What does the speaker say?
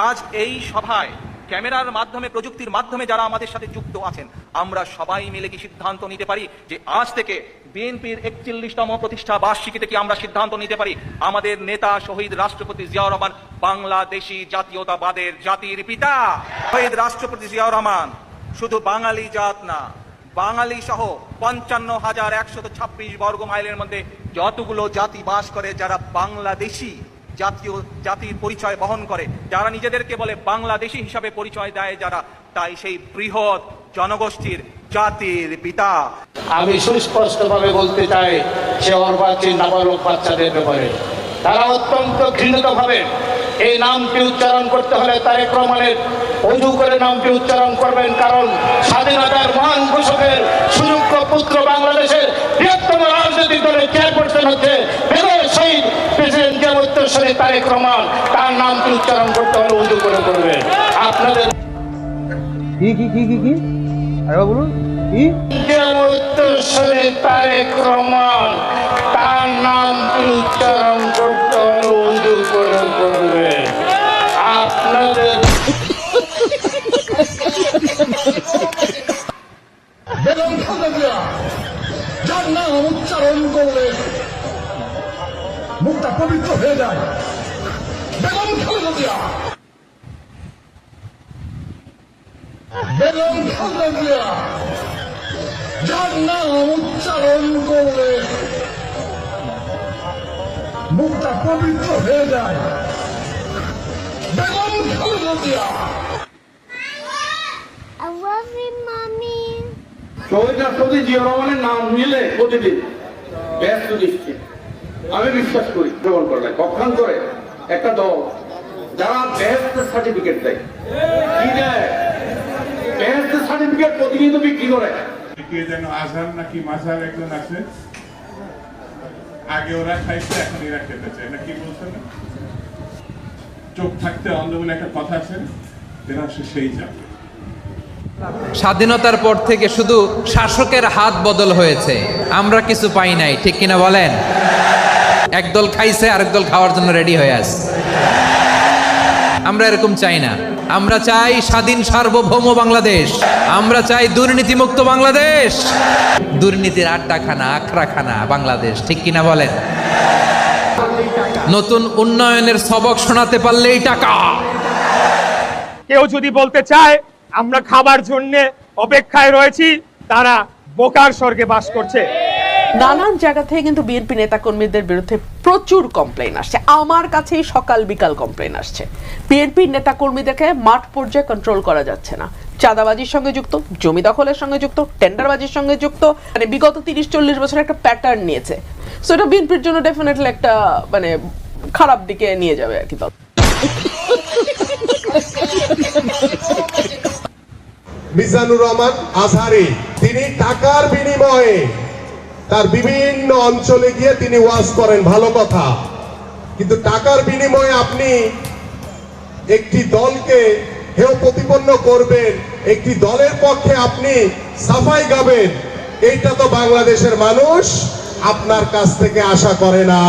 আজ এই সভায় ক্যামেরার মাধ্যমে, প্রযুক্তির মাধ্যমে যারা আমাদের সাথে যুক্ত আছেন, আমরা সবাই মিলে কি সিদ্ধান্ত নিতে পারি যে আজ থেকে বিএনপির 41তম প্রতিষ্ঠা বার্ষিকী থেকে আমরা সিদ্ধান্ত নিতে পারি আমাদের নেতা শহীদ রাষ্ট্রপতি জিয়াউর রহমান বাংলাদেশী জাতীয়তাবাদের জাতির পিতা। শহীদ রাষ্ট্রপতি জিয়াউর রহমান শুধু বাঙালি জাত না, বাঙালি সহ 55,126 বর্গ মাইলের মধ্যে যতগুলো জাতি বাস করে, যারা বাংলাদেশী জাতির পরিচয় বহন করে, যারা নিজেদেরকে বলে বাংলাদেশী হিসাবে পরিচয় দেয় যারা, তাই সেই বৃহৎ জনগোষ্ঠীর জাতির পিতা। আমি সুস্পষ্টভাবে বলতে চাই সে অর্বাচীন নাবালক বাচ্চাদের ব্যাপারে তারা অত্যন্ত ঘৃণিতভাবে এই নামটি উচ্চারণ করতে হলে তারেক রহমানের অজু করে নামটি উচ্চারণ করবেন, কারণ স্বাধীনতার মহান ঘোষকের সুযোগ্য পুত্র বাংলাদেশের বৃহত্তম রাজনৈতিক দলের চেয়ারপারসন হচ্ছে শহীদ প্রেসিডেন্ট জিয়া উত্তরসূরি তারেক রহমান। তার নামটি উচ্চারণ করতে হলে অজু করে করবেন। আপনাদের কি আরে বলুন কি উত্তরসূরি তারেক রহমান, তার নামটি উচ্চারণ করতে হলে অজু করে করবেন। আপনাদের বেগম খালেদা জিয়া যার নাম উচ্চারণ করলে মুখটা পবিত্র হয়ে যায়। বেগম খালেদা জিয়া, বেগম খালেদা জিয়া যার নাম উচ্চারণ করলে মুখটা পবিত্র হয়ে যায়। Begum Khaleda Zia. I love you, Mommy. শহীদ রাষ্ট্রপতি জিয়াউর রহমানের নাম নিলে প্রতিদিন ব্যস্ত দিচ্ছে। আমি বিশ্বাস করি গ্রহণ করলে পক্ষান্তরে একটা দল যারা ব্যস্ত সার্টিফিকেট দেয়, কি দেয়, ব্যস্ত সার্টিফিকেট প্রতিনিয়ত বিক্রি করে। কে যেন আজহার নাকি মাঝার একজন আছে, আগে ওরা খাইছে এখন এরা খেতে চায় না, কি বলছেন না, চোখ থাকতে অন্ধ বলে একটা কথা আছে, এরা সেই যাবে। স্বাধীনতার পর থেকে শুধু শাসকের হাত বদল হয়েছে, আমরা কিছু পাই নাই, ঠিক কিনা বলেন? একদল খাইছে আরেক দল খাওয়ার জন্য রেডি হয়ে আছে। আমরা এরকম চাই না, আমরা চাই স্বাধীন সার্বভৌম বাংলাদেশ, আমরা চাই দুর্নীতিমুক্ত বাংলাদেশ, দুর্নীতির আড্ডাখানা আখড়াখানা বাংলাদেশ, ঠিক কিনা বলেন? নতুন উন্নয়নের সবক শোনাতে পারলেই টাকা। কেউ যদি বলতে চায় আমরা খাবার জন্য অপেক্ষায় রয়েছি, তারা বোকার স্বর্গে বাস করছে। নানান জায়গা থেকে কিন্তু বিএনপি নেতাকর্মীদের বিরুদ্ধে প্রচুর কমপ্লেইন আসছে। আমার কাছেই সকাল বিকাল কমপ্লেইন আসছে। বিএনপির নেতাকর্মীদেরকে মাঠ পর্যায়ে কন্ট্রোল করা যাচ্ছে না। চাঁদাবাজির সঙ্গে যুক্ত, জমি দখলের সঙ্গে যুক্ত, টেন্ডারবাজির সঙ্গে যুক্ত, মানে বিগত 30-40 বছর একটা প্যাটার্ন নিয়েছে। সো এটা বিএনপির জন্য ডেফিনেটলি একটা মানে খারাপ দিকে নিয়ে যাবে আর কি। মিজানুর রহমান আজহারি তিনি টাকার বিনিময়ে তার বিভিন্ন অঞ্চলে গিয়ে তিনি ওয়াজ করেন, ভালো কথা, কিন্তু টাকার বিনিময়ে আপনি একটি দলকে হেয় প্রতিপন্ন করবেন, একটি দলের পক্ষে আপনি সাফাই গাবেন, এইটা তো বাংলাদেশের মানুষ আপনার কাছ থেকে আশা করে না।